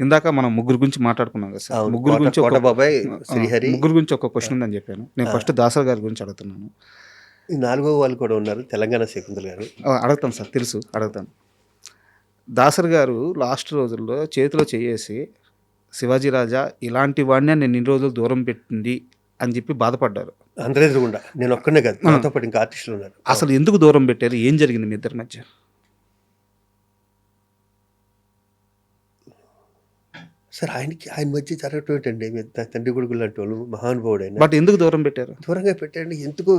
ఇందాక మనం ముగ్గురు గురించి మాట్లాడుకున్నాం కదా సార్. అవును. ముగ్గురు గురించి కోట బాబాయ్, శ్రీహరి. ముగ్గురు గురించి ఒక క్వశ్చన్ ఉందని చెప్పాను. నేను ఫస్ట్ దాసర్ గారి గురించి అడుగుతున్నాను. ఈ 4వ వాళ్ళు కూడా ఉన్నారు, తెలంగాణ శకుంతల గారు. అడుగుతాను సార్, తెలుసు, అడుగుతాను. దాసర్ గారు లాస్ట్ రోజుల్లో చేతిలో చేయేసి శివాజీ రాజా ఇలాంటి వాడిని నేను ఇన్ని రోజులు దూరం పెట్టింది అని చెప్పి బాధపడ్డారు. అందరూ ఎదురుగుండా, నేను ఒక్కనే కాదు, నాతో పాటు ఇంకా ఆర్టిస్టులు ఉన్నారు. అసలు ఎందుకు దూరం పెట్టారు? ఏం జరిగింది మీ ఇద్దరి మధ్య? సార్ ఆయన మధ్య జరగటండి, తండ్రి కొడుకులు లాంటి వాళ్ళు, మహానుభావుడు ఆయన. బట్ ఎందుకు దూరం పెట్టారు? దూరంగా పెట్టండి. ఎందుకో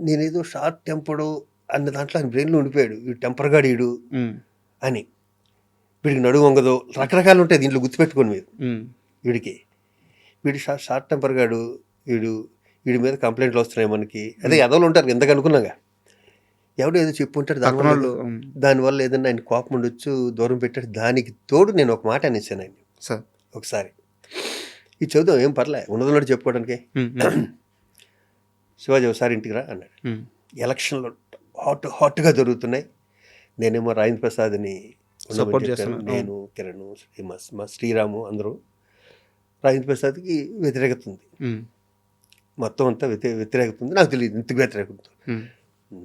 నేనేదో షార్ట్ టెంపర్డు అన్న దాంట్లో ఆయన బ్రెయిన్లో ఉండిపోయాడు. వీడు టెంపర్గా వీడు అని, వీడికి నడువు వంగదు, రకరకాలు ఉంటాయి దీంట్లో, గుర్తుపెట్టుకోండి మీరు. వీడి షార్ట్ టెంపర్ గాడు, వీడి మీద కంప్లైంట్లు వస్తున్నాయి మనకి. అదే ఎదవలు ఉంటారు ఎందుకు అనుకున్నాగా, ఎవడో ఏదో చెప్పుంటాడు, దానివల్ల ఏదన్నా ఆయన కోపం ఉండొచ్చు, దూరం పెట్టాడు. దానికి తోడు నేను ఒక మాట అనేసాను ఆయన ఒకసారి, ఇది చదువుదాం ఏం పర్లే, ఉన్నదన్నట్టు చెప్పుకోవడానికి. శివాజీ ఒకసారి ఇంటికి రా అన్నాడు. ఎలక్షన్లో హాట్గా జరుగుతున్నాయి, నేనేమో రాజేంద్ర ప్రసాద్ని సపోర్ట్ చేస్తాను, నేను, కిరణ్, మా శ్రీరాము అందరూ. రాజేంద్ర ప్రసాద్కి వ్యతిరేకత ఉంది, మొత్తం అంతా వ్యతిరేకత ఉంది. నాకు తెలియదు ఇంతకు వ్యతిరేకత.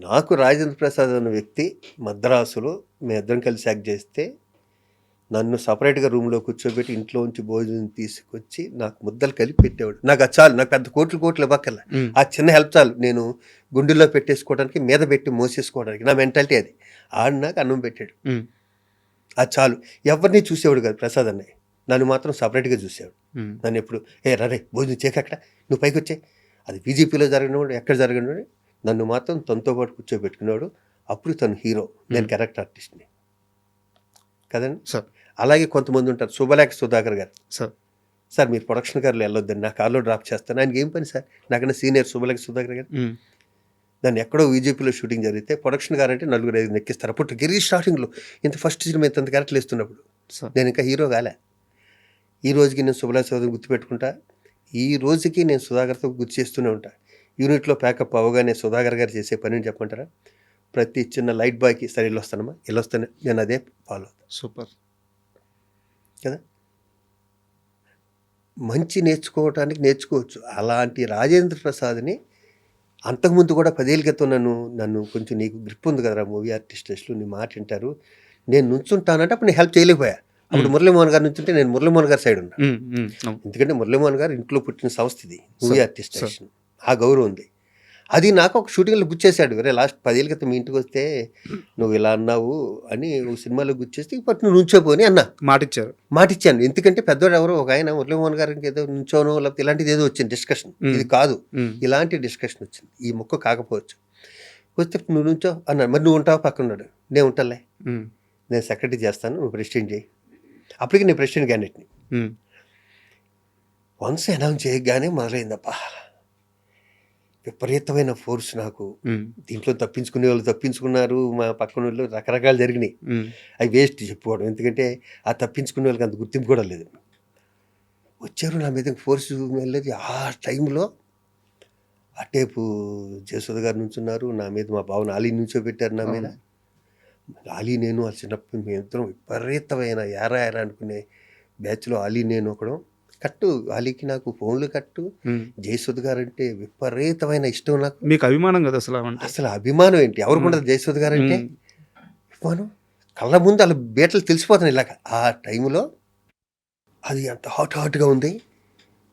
నాకు రాజేంద్ర ప్రసాద్ అన్న వ్యక్తి మద్రాసులో మేమిద్దరం కలిసి యాక్ట్ చేస్తే నన్ను సపరేట్గా రూమ్లో కూర్చోబెట్టి ఇంట్లోంచి భోజనం తీసుకొచ్చి నాకు ముద్దలు కలిపి పెట్టేవాడు. నాకు అది చాలు, నాకు పెద్ద కోట్లు ఇవ్వక్కర్లా, ఆ చిన్న హెల్ప్ చాలు. నేను గుండెల్లో పెట్టేసుకోవడానికి, మీద పెట్టి మోసేసుకోవడానికి, నా మెంటాలిటీ అది. ఆడు నాకు అన్నం పెట్టాడు, అది చాలు. ఎవరిని చూసేవాడు కాదు ప్రసాద్ అన్నయ్య, నన్ను మాత్రం సపరేట్గా చూసేవాడు. నన్ను ఎప్పుడు రే భోజనం చేయకక్కడ, నువ్వు పైకి వచ్చే, అది బీజేపీలో జరిగినవాడు, ఎక్కడ జరిగినవాడు, నన్ను మాత్రం తనతో పాటు కూర్చోబెట్టుకునేవాడు. అప్పుడు తను హీరో, నేను క్యారెక్టర్ ఆర్టిస్ట్ని కదండి సార్. అలాగే కొంతమంది ఉంటారు, శుభలేఖ సుధాకర్ గారు. సార్ మీరు ప్రొడక్షన్ కార్లో వెళ్ళొద్దండి, నా కార్లో డ్రాప్ చేస్తాను. ఆయనకి ఏం పని సార్, నాకన్నా సీనియర్ శుభలేఖ సుధాకర్ గారు. దాన్ని ఎక్కడో బీజేపీలో షూటింగ్ జరిగితే ప్రొడక్షన్ గారు అంటే 4-5 ఎక్కిస్తారు. అప్పుడు కెరీర్ స్టార్టింగ్లో ఇంత ఫస్ట్ సినిమా ఇంత క్యారెక్టర్లు ఇస్తున్నప్పుడు నేను ఇంకా హీరో కాలే. ఈ రోజుకి నేను శుభలేఖ సుధాకర్ గుర్తుపెట్టుకుంటా, ఈ రోజుకి నేను సుధాకర్తో గుర్తు చేస్తూనే ఉంటా. యూనిట్లో ప్యాకప్ అవగానే సుధాకర్ గారు చేసే పని అని చెప్పమంటారా, ప్రతి చిన్న లైట్ బాయ్కి సరే వెళ్ళొస్తానమ్మా, వెళ్ళొస్తానే, నేను అదే ఫాలో అవుతాను. సూపర్ కదా, మంచి నేర్చుకోవచ్చు. అలాంటి రాజేంద్ర ప్రసాద్ని అంతకుముందు కూడా 10 ఏళ్ళ క్రితం నన్ను కొంచెం నీకు గ్రిప్ ఉంది కదరా మూవీ ఆర్టిస్టులు, నీ మాట వింటారు, నేను నుంచుంటానంటే అప్పుడు నేను హెల్ప్ చేయలేకపోయా. అప్పుడు మురళీమోహన్ గారు నుంచుంటే నేను మురళీమోహన్ గారి సైడ్ ఉన్నా. ఎందుకంటే మురళీమోహన్ గారు ఇంట్లో పుట్టిన సంస్థ ఇది, మూవీ ఆర్టిస్ట్, ఆ గౌరవం ఉంది. అది నాకు ఒక షూటింగ్లో గుర్చేశాడు. అరే లాస్ట్ 10 ఏళ్ళ క్రితం మీ ఇంటికి వస్తే నువ్వు ఇలా అన్నావు అని ఒక సినిమాలో గుర్చేస్తే ఇప్పటి నువ్వు నుంచోపోని అన్నా, మాటిచ్చాను. ఎందుకంటే పెద్దవాడు ఎవరో ఒక ఆయన మురళీమోహన్ గారికి ఏదో నుంచోనో లేకపోతే ఇలాంటిది ఏదో వచ్చింది డిస్కషన్, ఇది కాదు, ఇలాంటి డిస్కషన్ వచ్చింది, ఈ మొక్క కాకపోవచ్చు, వస్తే నువ్వు నుంచో అన్నాడు. మరి నువ్వు ఉంటావు పక్కన ఉన్నాడు, నేను ఉంటాలే, నేను సెక్రటరీ చేస్తాను, నువ్వు ప్రెసిడెంట్ చేయి. అప్పటికి నేను ప్రెసిడెంట్ క్యాండిడేట్ని. వన్స్ అనౌన్స్ చేయగానే మొదలైందప్పా విపరీతమైన ఫోర్స్. నాకు దీంట్లో తప్పించుకునే వాళ్ళు తప్పించుకున్నారు, మా పక్కన వాళ్ళు రకరకాలు జరిగినాయి. అవి వేస్ట్ చెప్పుకోవడం, ఎందుకంటే ఆ తప్పించుకునే వాళ్ళకి అంత గుర్తింపు కూడా లేదు. వచ్చారు నా మీద ఫోర్స్ వెళ్ళేది. ఆ టైంలో అటేపు జయసుధ గారు నుంచున్నారు నా మీద, మా బావను అలీ నుంచోబెట్టారు నా మీద. అలీ నేను ఆ చిన్నప్పుడు మేమిద్దరం విపరీతమైన యారా అనుకునే బ్యాచ్లో అలీ నేను ఒకడు. కట్టు అలీకి నాకు ఫోన్లు కట్టు. జయసుధ గారు అంటే విపరీతమైన ఇష్టం నాకు. మీకు అభిమానం కదా అసలు అభిమానం ఏంటి, ఎవరికి ఉండదు జయసుధ గారు అంటే అభిమానం. కళ్ళ ముందు అలా బేటలు తెలిసిపోతాను ఇలాగ. ఆ టైంలో అది అంత హాట్గా ఉంది.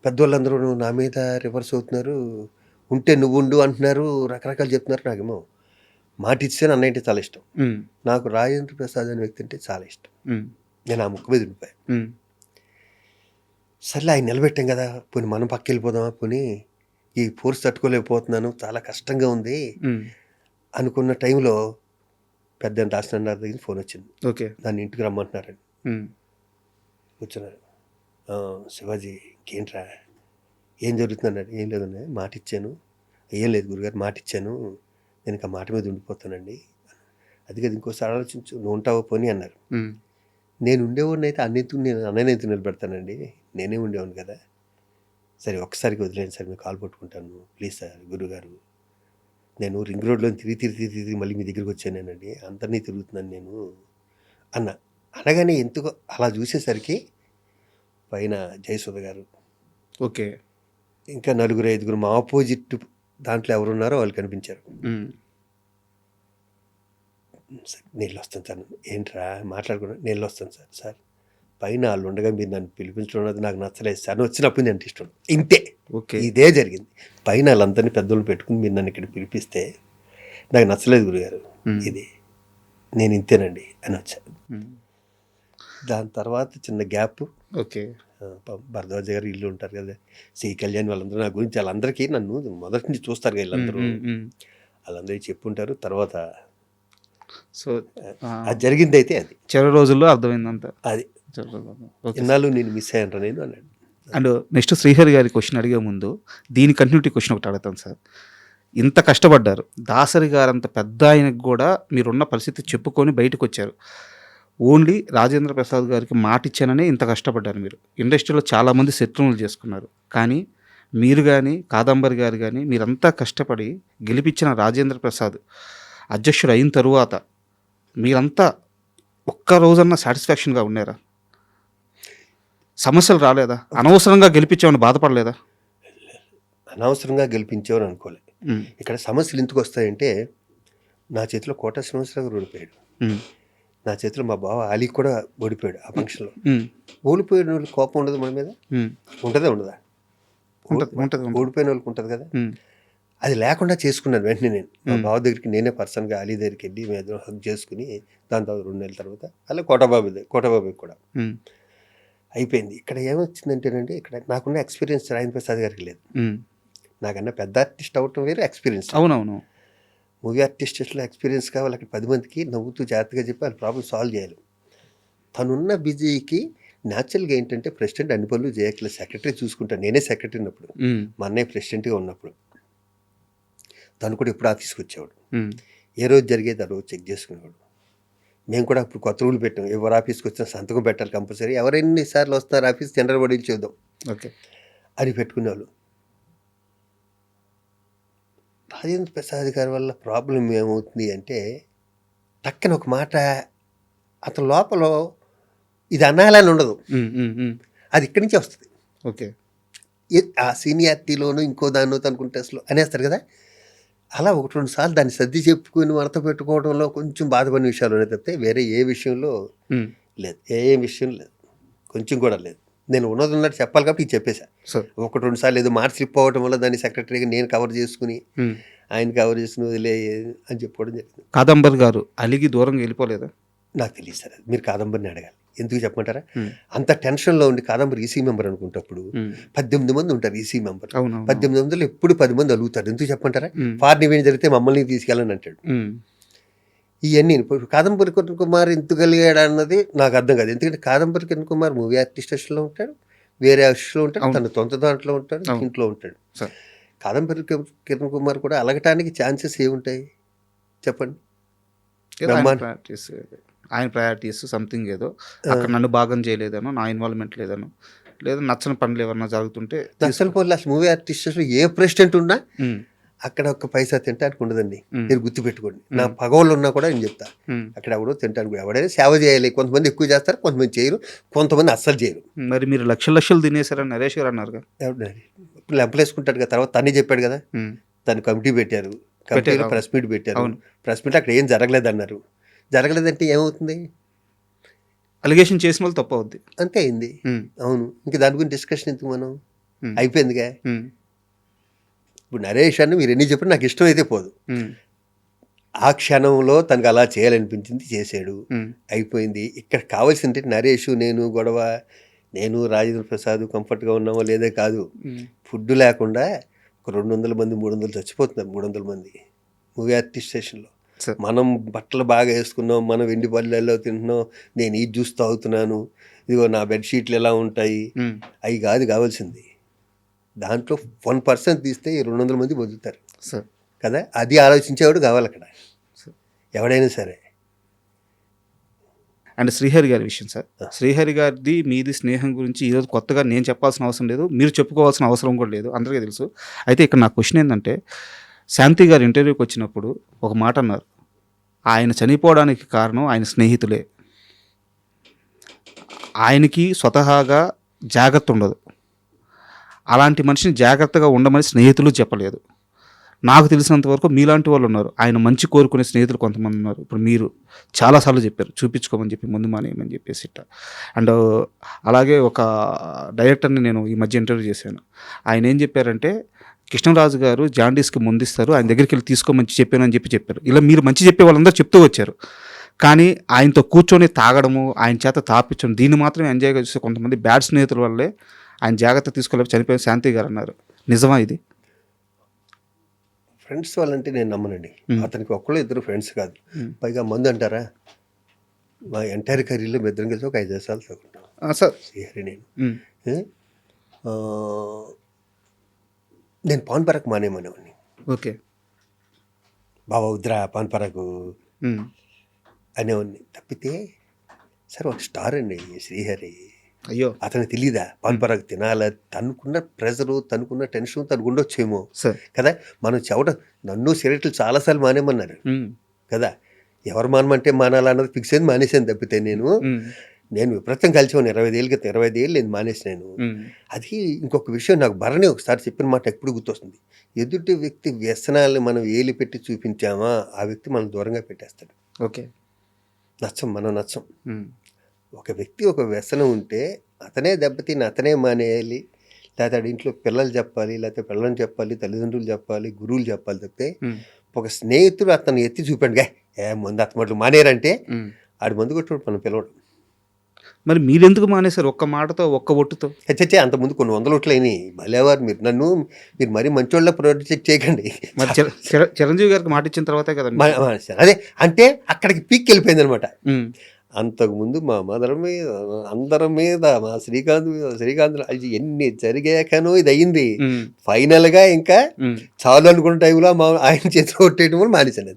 పెద్దవాళ్ళందరూ నా మీద రివర్స్ అవుతున్నారు, ఉంటే నువ్వు ఉండు అంటున్నారు, రకరకాలు చెప్తున్నారు. నాకేమో మాట ఇచ్చాను, అన్న అంటే చాలా ఇష్టం నాకు. రాజేంద్ర ప్రసాద్ అనే వ్యక్తి అంటే చాలా ఇష్టం. నేను ఆ ముక్క మీద ఉండిపోయాను. సర్లే ఆయన నిలబెట్టాం కదా, పోనీ మనం పక్క వెళ్ళిపోదామా, పోనీ ఈ ఫోర్స్ తట్టుకోలేకపోతున్నాను, చాలా కష్టంగా ఉంది అనుకున్న టైంలో పెద్ద దాసనారాయణ దగ్గర ఫోన్ వచ్చింది. నన్ను ఇంటికి రమ్మంటున్నారని. కూర్చున్నారు. శివాజీ ఇంకేంట్రా, ఏం జరుగుతుందన్నాడు. ఏం లేదన్నా, మాట ఇచ్చాను. ఏం లేదు గురుగారు, మాట ఇచ్చాను, నేను ఇంకా మాట మీద ఉండిపోతానండి. అది కదా ఇంకోసారి ఆలోచించు, నువ్వు ఉంటావో పోనీ అన్నారు. నేను ఉండేవాడిని అయితే నేను అన్నయ్యనైతే నిలబెడతానండి, నేనే ఉండేవాడిని కదా. సరే ఒక్కసారికి వదిలేండి సార్, మీరు కాల్ పట్టుకుంటాను ప్లీజ్ సార్ గురుగారు, నేను రింగ్ రోడ్లో తిరిగి మళ్ళీ మీ దగ్గరికి వచ్చానేనండి, అందరినీ తిరుగుతున్నాను నేను అన్న. అనగానే ఎందుకో అలా చూసేసరికి పైన జయసుధ గారు, ఓకే. ఇంకా 4-5 మా ఆపోజిట్ దాంట్లో ఎవరున్నారో వాళ్ళు కనిపించారు. నీళ్ళు వస్తాను సార్. ఏంట్రా మాట్లాడుకున్నా? నీళ్ళు వస్తాను సార్. సార్ పైన వాళ్ళు ఉండగా మీరు నన్ను పిలిపించడం అనేది నాకు నచ్చలేదు సార్. వచ్చినప్పుడు నేను ఇష్టం ఇంతే. ఓకే. ఇదే జరిగింది. పైన వాళ్ళందరినీ పెద్దోళ్ళు పెట్టుకుని మీరు నన్ను ఇక్కడ పిలిపిస్తే నాకు నచ్చలేదు గురుగారు, ఇది నేను ఇంతేనండి అని వచ్చాను. దాని తర్వాత చిన్న గ్యాప్. ఓకే. భరద్వాజ గారు ఇల్లు ఉంటారు కదా, శ్రీ కళ్యాణ్, వాళ్ళందరూ నా గురించి, వాళ్ళందరికీ నన్ను మొదటి నుంచి చూస్తారు కదా వీళ్ళందరూ, వాళ్ళందరికీ చెప్పుంటారు. తర్వాత సో అది జరిగింది అయితే అది చివరి రోజుల్లో అర్థమైందంత. అది ఇన్నాళ్ళు నేను మిస్ అయ్యాను నేను అన్నాడు. అండ్ నెక్స్ట్ శ్రీహరి గారి క్వశ్చన్ అడిగే ముందు దీని కంటిన్యూటీ క్వశ్చన్ ఒకటి అడుగుతాను సార్. ఇంత కష్టపడ్డారు, దాసరి గారు అంత పెద్ద ఆయనకు కూడా మీరున్న పరిస్థితి చెప్పుకొని బయటకు వచ్చారు. ఓన్లీ రాజేంద్ర ప్రసాద్ గారికి మాట ఇచ్చాననే ఇంత కష్టపడ్డారు మీరు. ఇండస్ట్రీలో చాలామంది శత్రువులు చేసుకున్నారు, కానీ మీరు కానీ కాదంబరి గారు కానీ మీరంతా కష్టపడి గెలిపించిన రాజేంద్ర ప్రసాద్ అధ్యక్షుడు అయిన తరువాత మీరంతా ఒక్క రోజన్నా సాటిస్ఫాక్షన్గా ఉన్నారా? సమస్యలు రాలేదా? అనవసరంగా గెలిపించామని బాధపడలేదా? అనవసరంగా గెలిపించామని అనుకోలే. ఇక్కడ సమస్యలు ఎందుకు వస్తాయంటే, నా చేతిలో కోట శ్రీనివాసరావు ఓడిపోయాడు, నా చేతిలో మా బావ అలీ కూడా ఓడిపోయాడు ఆ ఫంక్షన్లో. ఓడిపోయిన వాళ్ళకి కోపం ఉండదు మన మీద? ఉంటుందా ఉండదా? ఓడిపోయిన వాళ్ళకి ఉంటుంది కదా. అది లేకుండా చేసుకున్నాను వెంటనే. నేను మా బావ దగ్గరికి నేనే పర్సనల్గా అలీ దగ్గరికి వెళ్ళి మేము హక్ చేసుకుని దాని తర్వాత 2 నెలల తర్వాత అలా కోటబాబుకి కూడా అయిపోయింది. ఇక్కడ ఏమొచ్చిందంటేనండి, ఇక్కడ నాకున్న ఎక్స్పీరియన్స్ రాజేంద్ర ప్రసాద్ గారికి లేదు. నాకన్నా పెద్ద ఆర్టిస్ట్ అవటం వేరు, ఎక్స్పీరియన్స్. అవునవును. మూవీ ఆర్టిస్ట్లో ఎక్స్పీరియన్స్ కావాలి. అక్కడ 10 మందికి నవ్వుతూ జాగ్రత్తగా చెప్పి వాళ్ళ ప్రాబ్లమ్ సాల్వ్ చేయాలి. తనున్న బిజీకి న్యాచురల్గా ఏంటంటే ప్రెసిడెంట్ అన్ని పనులు చేయట్లేదు, సెక్రటరీ చూసుకుంటాను. నేనే సెక్రటరీ ఉన్నప్పుడు, మా అన్నయ్య ప్రెసిడెంట్గా ఉన్నప్పుడు తను కూడా ఎప్పుడు ఆఫీస్కి వచ్చేవాడు. ఏ రోజు జరిగేది ఆ రోజు చెక్ చేసుకునేవాడు. మేము కూడా అప్పుడు కొత్త రూల్ పెట్టాం, ఎవరు ఆఫీస్కి వచ్చినా సంతకం పెట్టాలి కంపల్సరీ, ఎవరెన్నిసార్లు వస్తున్నారు ఆఫీస్ జనరల్ బాడీలు చూద్దాం ఓకే అని పెట్టుకునేవాళ్ళు. రాజేంద్ర ప్రసాద్ గారి వల్ల ప్రాబ్లం ఏమవుతుంది అంటే, టక్కన ఒక మాట అతని లోపల ఇది అనాలని ఉండదు, అది ఇక్కడి నుంచే వస్తుంది. ఓకే. ఆ సీనియారిటీలోనూ ఇంకో దాన్నో అనుకుంటే అసలు అనేస్తారు కదా, అలా 1-2 సార్లు దాన్ని సర్ది చెప్పుకుని మడత పెట్టుకోవడంలో కొంచెం బాధపడిన విషయాలు ఉన్నాయి తప్పితే వేరే ఏ విషయంలో లేదు, ఏ విషయం లేదు, కొంచెం కూడా లేదు. నేను ఉన్నట్టు చెప్పాలి కాబట్టి ఇది చెప్పేశా. 1-2 సార్లు ఏదో మాట స్లిప్ అవ్వడం వల్ల దాన్ని సెక్రటరీగా నేను కవర్ చేసుకుని ఆయన కవర్ చేసుకుని వదిలే అని చెప్పుకోవడం జరిగింది. కాదంబరి గారు అలిగి దూరంగా వెళ్ళిపోలేదా? నాకు తెలియదు సార్, మీరు కాదంబరిని అడగాలి. ఎందుకు చెప్పమంటారా, అంత టెన్షన్లో ఉండి కాదంబరి ఈసీ మెంబర్ అనుకుంటప్పుడు 18 మంది ఉంటారు ఈసీ మెంబర్. 18 మందిలో ఎప్పుడు 10 మంది అలుగుతారు. ఎందుకు చెప్పమంటారా, ఫారిన్ ఈవెంట్ జరిగితే మమ్మల్ని తీసుకెళ్ళని అంటాడు. ఇవన్నీ ఇప్పుడు కాదంబరి కిరణ్ కుమార్ ఎందుకు కలిగాడు అన్నది నాకు అర్థం కాదు. ఎందుకంటే కాదంబరి కిరణ్ కుమార్ మూవీ ఆర్టిస్ట్లో ఉంటాడు, వేరే ఆర్టిస్ట్లో ఉంటాడు, తన సొంత దాంట్లో ఉంటాడు, ఇంట్లో ఉంటాడు. కాదంబరి కిరణ్ కుమార్ కూడా అలగటానికి ఛాన్సెస్ ఏముంటాయి చెప్పండి? ఆయన ప్రయారిటీస్ సంథింగ్ ఏదో అక్కడ నన్ను భాగం చేయలేదనో, నా ఇన్వాల్వ్మెంట్ లేదనో, లేదా నచ్చని పనులు ఏమన్నా జరుగుతుంటే నచ్చని పనులు. అసలు మూవీ ఆర్టిస్ట్లో ఏ ప్రెసిడెంట్ ఉన్నా అక్కడ ఒక పైసా తింటానికి ఉండదండి, మీరు గుర్తుపెట్టుకోండి. నా పగవాళ్ళు ఉన్నా కూడా నేను చెప్తా, అక్కడ ఎవడో తింటానికి ఎవడైనా సేవ చేయాలి. కొంతమంది ఎక్కువ చేస్తారు, కొంతమంది చేయరు, కొంతమంది అస్సలు చేయరు. మరి మీరు లక్షలు తినేశారని నరేష్ గారు అన్నారు. ఇప్పుడు లెంపలేసుకుంటాడు కదా, తర్వాత తనే చెప్పాడు కదా, తను కమిటీ పెట్టారు, కమిటీలో ప్రెస్ మీట్ పెట్టారు. ప్రెస్ మీట్ అక్కడ ఏం జరగలేదు అన్నారు. జరగలేదంటే ఏమవుతుంది, అలిగేషన్ చేసిన వాళ్ళు తప్పు అవుద్ది, అంతే అయింది. అవును, ఇంకా దాని గురించి డిస్కషన్ ఎందుకు, మనం అయిపోయిందిగా. ఇప్పుడు నరేష్ అని మీరు ఎన్ని చెప్పినా నాకు ఇష్టం అయితే పోదు. ఆ క్షణంలో తనకు అలా చేయాలనిపించింది, చేసాడు, అయిపోయింది. ఇక్కడ కావాల్సింది నరేష్ నేను గొడవ, నేను రాజేంద్ర ప్రసాద్ కంఫర్ట్గా ఉన్నామో లేదే కాదు. ఫుడ్ లేకుండా ఒక 200 మంది 300 చచ్చిపోతున్నారు, 300 మంది మూవీ ఆర్టిస్ట్ స్టేషన్లో. మనం బట్టలు బాగా వేసుకున్నాం, మనం వెండి పల్లెల్లో తింటున్నాం, నేను ఈ జ్యూస్ తాగుతున్నాను, ఇదిగో నా బెడ్షీట్లు ఎలా ఉంటాయి, అవి కాదు కావాల్సింది. దాంట్లో 1% తీస్తే 200 మంది బతుకుతారు కదా, అది ఆలోచించేవాడు కావాలి అక్కడ ఎవడైనా సరే. అండ్ శ్రీహరి గారి విషయం సార్, శ్రీహరి గారిది మీది స్నేహం గురించి ఈరోజు కొత్తగా నేను చెప్పాల్సిన అవసరం లేదు, మీరు చెప్పుకోవాల్సిన అవసరం కూడా లేదు, అందరికీ తెలుసు. అయితే ఇక్కడ నా క్వశ్చన్ ఏంటంటే, శాంతి గారు ఇంటర్వ్యూకి వచ్చినప్పుడు ఒక మాట అన్నారు, ఆయన చనిపోవడానికి కారణం ఆయన స్నేహితులే, ఆయనకి స్వతహాగా జాగ్రత్త ఉండదు, అలాంటి మనిషిని జాగ్రత్తగా ఉండమని స్నేహితులు చెప్పలేదు. నాకు తెలిసినంత వరకు మీలాంటి వాళ్ళు ఉన్నారు, ఆయన మంచి కోరుకునే స్నేహితులు కొంతమంది ఉన్నారు. ఇప్పుడు మీరు చాలాసార్లు చెప్పారు చూపించుకోమని చెప్పి, ముందు మానేయమని చెప్పేసి ఇట్లా. అండ్ అలాగే ఒక డైరెక్టర్ని నేను ఈ మధ్య ఇంటర్వ్యూ చేశాను. ఆయన ఏం చెప్పారంటే, కృష్ణరాజు గారు జాండీస్కి ముందిస్తారు, ఆయన దగ్గరికి వెళ్ళి తీసుకోమని చెప్పాను అని చెప్పారు. ఇలా మీరు మంచి చెప్పే వాళ్ళందరూ చెప్తూ వచ్చారు, కానీ ఆయనతో కూర్చొని తాగడము, ఆయన చేత తాపించడం, దీన్ని మాత్రమే ఎంజాయ్గా చూస్తే కొంతమంది బ్యాడ్ స్నేహితుల వల్లే ఆయన జాగ్రత్త తీసుకోలేక చనిపోయిన శాంతి గారు అన్నారు. నిజమా ఇది? ఫ్రెండ్స్ వాళ్ళంటే నేను నమ్మనండి. అతనికి ఒక్కళ్ళు ఇద్దరు ఫ్రెండ్స్ కాదు. పైగా మందు అంటారా, మా ఎంటైర్ కెరీర్లో మీ ఇద్దరం కలిసి ఒక 5 సార్లు తగ్గుంటాం సార్. శ్రీహరి నేను. నేను పాన్ పరాకు మానేమనేవాడిని. ఓకే. బాబా వద్దురా పాన్ పరాకు అనేవాడిని. తప్పితే సార్ ఒక స్టార్ అండి శ్రీహరి. అయ్యో, అతనికి తెలీదా పాన్ పరాకు తినాలా? తనుకున్న ప్రెజరు, తనుకున్న టెన్షన్ తనకు ఉండొచ్చేమో సార్. కదా. మనం చెవట నన్ను సిగరెట్లు చాలాసార్లు మానేమన్నారు కదా. ఎవరు మానమంటే మానాలన్నది ఫిక్స్ అయింది, మానేసాను. తప్పితే నేను విపరీతం కలిసేవాడిని 25 ఏళ్ళ క్రితం. 25 ఏళ్ళు నేను మానేసినాను. అది ఇంకొక విషయం, నాకు భరణి ఒకసారి చెప్పిన మాట ఎప్పుడు గుర్తొస్తుంది. ఎదుటి వ్యక్తి వ్యసనాలను మనం ఏలి పెట్టి చూపించామా, ఆ వ్యక్తి మనం దూరంగా పెట్టేస్తాడు. ఓకే. మనం నచ్చం. ఒక వ్యక్తి ఒక వ్యసనం ఉంటే అతనే దెబ్బతిని అతనే మానేయాలి, లేకపోతే ఇంట్లో పిల్లలు చెప్పాలి, లేకపోతే పిల్లలు చెప్పాలి, తల్లిదండ్రులు చెప్పాలి, గురువులు చెప్పాలి. తప్పితే ఒక స్నేహితుడు అతను ఎత్తి చూపాడుగా ముందు అతను మానేరంటే ఆడు మందు కొట్టుడు మనం పిలవడం. మరి మీరెందుకు మానేశారు? ఒక్క మాటతో, ఒక్క ఒట్టుతో? చచ్చే అంతకుముందు కొన్ని 100 ఓట్లు అయినాయి. భలేవారు మీరు మరీ మంచోళ్ళ ప్రొజెక్ట్ చేయకండి. మరి చిరంజీవి గారికి మాట ఇచ్చిన తర్వాతే కదా. అదే అంటే అక్కడికి పీక్ వెళ్ళిపోయింది అనమాట. అంతకుముందు మా మదర్ మీద, అందరి మీద, మా శ్రీకాంత్ అది ఎన్ని జరిగాకనో ఇది అయ్యింది. ఫైనల్గా ఇంకా చాలు అనుకున్న టైంలో ఆయన చేతిలో కొట్టేయడం వల్ల మానేశాను.